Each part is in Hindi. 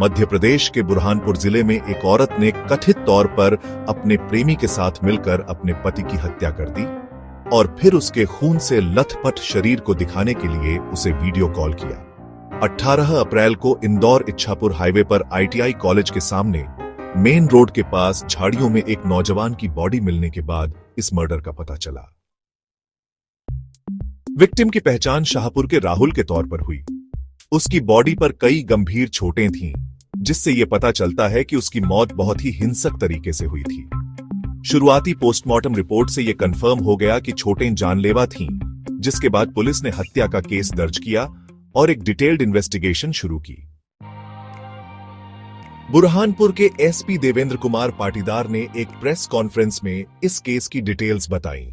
मध्य प्रदेश के बुरहानपुर जिले में एक औरत ने कथित तौर पर अपने प्रेमी के साथ मिलकर अपने पति की हत्या कर दी और फिर उसके खून से लथपथ शरीर को दिखाने के लिए उसे वीडियो कॉल किया। 18 अप्रैल को इंदौर इच्छापुर हाईवे पर ITI कॉलेज के सामने मेन रोड के पास झाड़ियों में एक नौजवान की बॉडी मिलने के बाद इस मर्डर का पता चला। विक्टिम की पहचान शाहपुर के राहुल के तौर पर हुई। उसकी बॉडी पर कई गंभीर चोटें थीं, जिससे यह पता चलता है कि उसकी मौत बहुत ही हिंसक तरीके से हुई थी। शुरुआती पोस्टमार्टम रिपोर्ट से यह कंफर्म हो गया कि चोटें जानलेवा थीं, जिसके बाद पुलिस ने हत्या का केस दर्ज किया और एक डिटेल्ड इन्वेस्टिगेशन शुरू की। बुरहानपुर के SP देवेंद्र कुमार पाटीदार ने एक प्रेस कॉन्फ्रेंस में इस केस की डिटेल्स बताई।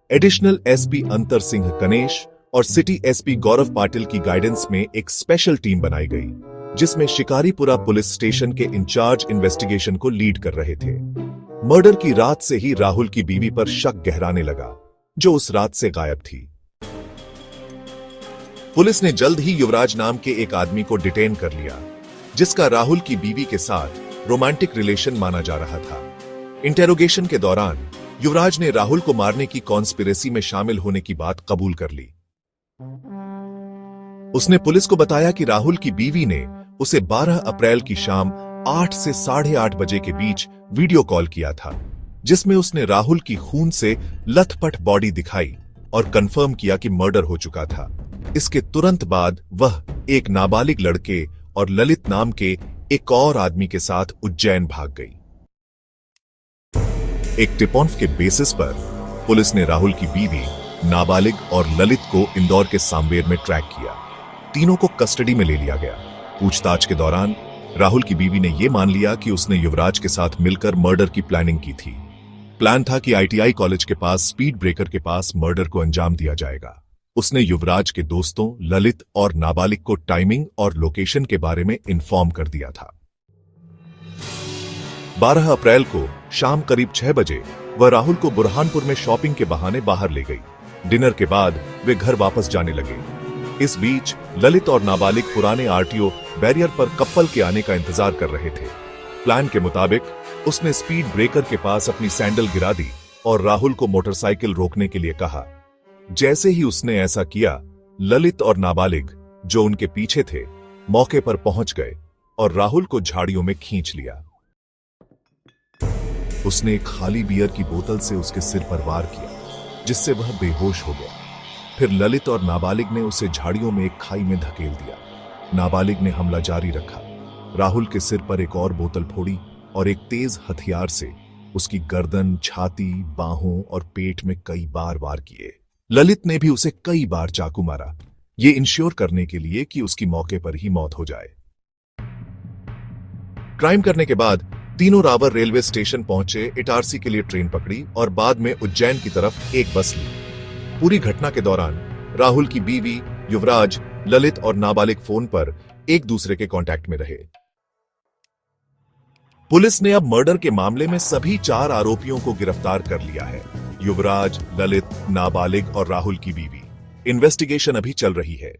एडिशनल SP अंतर सिंह कनेश और सिटी SP गौरव पाटिल की गाइडेंस में एक स्पेशल टीम बनाई गई, जिसमें शिकारीपुरा पुलिस स्टेशन के इंचार्ज इन्वेस्टिगेशन को लीड कर रहे थे। मर्डर की रात से ही राहुल की बीवी पर शक गहराने लगा, जो उस रात से गायब थी। पुलिस ने जल्द ही युवराज नाम के एक आदमी को डिटेन कर लिया, जिसका राहुल की बीवी के साथ रोमांटिक रिलेशन माना जा रहा था। इंटेरोगेशन के दौरान युवराज ने राहुल को मारने की कॉन्स्पिरेसी में शामिल होने की बात कबूल कर ली। उसने पुलिस को बताया कि राहुल की बीवी ने उसे 12 अप्रैल की शाम 8 से 8:30 बजे के बीच वीडियो कॉल किया था, जिसमें उसने राहुल की खून से लथपथ बॉडी दिखाई और कंफर्म किया कि मर्डर हो चुका था। इसके तुरंत बाद वह एक नाबालिग लड़के और ललित नाम के एक और आदमी के साथ उज्जैन भाग गई। एक टिप ऑफ के बेसिस पर पुलिस ने राहुल की बीवी, नाबालिग और ललित को इंदौर के सांवेर में ट्रैक किया। तीनों को कस्टडी में ले लिया गया। पूछताछ के दौरान राहुल की बीवी ने यह मान लिया कि उसने युवराज के साथ मिलकर मर्डर की प्लानिंग की थी। प्लान था कि ITI कॉलेज के पास स्पीड ब्रेकर के पास मर्डर को अंजाम दिया जाएगा। उसने युवराज के दोस्तों ललित और नाबालिग को टाइमिंग और लोकेशन के बारे में इन्फॉर्म कर दिया था। 12 अप्रैल को शाम करीब 6 बजे वह राहुल को बुरहानपुर में शॉपिंग के बहाने बाहर ले गई। डिनर के बाद वे घर वापस जाने लगे। इस बीच ललित और नाबालिग पुराने RTO बैरियर पर कपल के आने का इंतजार कर रहे थे। प्लान के मुताबिक उसने स्पीड ब्रेकर के पास अपनी सैंडल गिरा दी और राहुल को मोटरसाइकिल रोकने के लिए कहा। जैसे ही उसने ऐसा किया, ललित और नाबालिग, जो उनके पीछे थे, मौके पर पहुंच गए और राहुल को झाड़ियों में खींच लिया। उसने एक खाली बियर की बोतल से उसके सिर पर वार किया, जिससे वह बेहोश हो गया। फिर ललित और नाबालिग ने उसे झाड़ियों में एक खाई में धकेल दिया। नाबालिग ने हमला जारी रखा। राहुल के सिर पर एक और बोतल फोड़ी और एक तेज हथियार से उसकी गर्दन, छाती, बाहों और पेट में कई बार वार किए। ललित ने भी उसे कई बार चाकू मारा, ये इंश्योर करने के लिए कि उसकी मौके पर ही मौत हो जाए। क्राइम करने के बाद तीनों रावर रेलवे स्टेशन पहुंचे, इटारसी के लिए ट्रेन पकड़ी और बाद में उज्जैन की तरफ एक बस ली। पूरी घटना के दौरान राहुल की बीवी, युवराज, ललित और नाबालिग फोन पर एक दूसरे के कांटेक्ट में रहे। पुलिस ने अब मर्डर के मामले में सभी 4 आरोपियों को गिरफ्तार कर लिया है। युवराज, ललित, नाबालिग और राहुल की बीवी। इन्वेस्टिगेशन अभी चल रही है।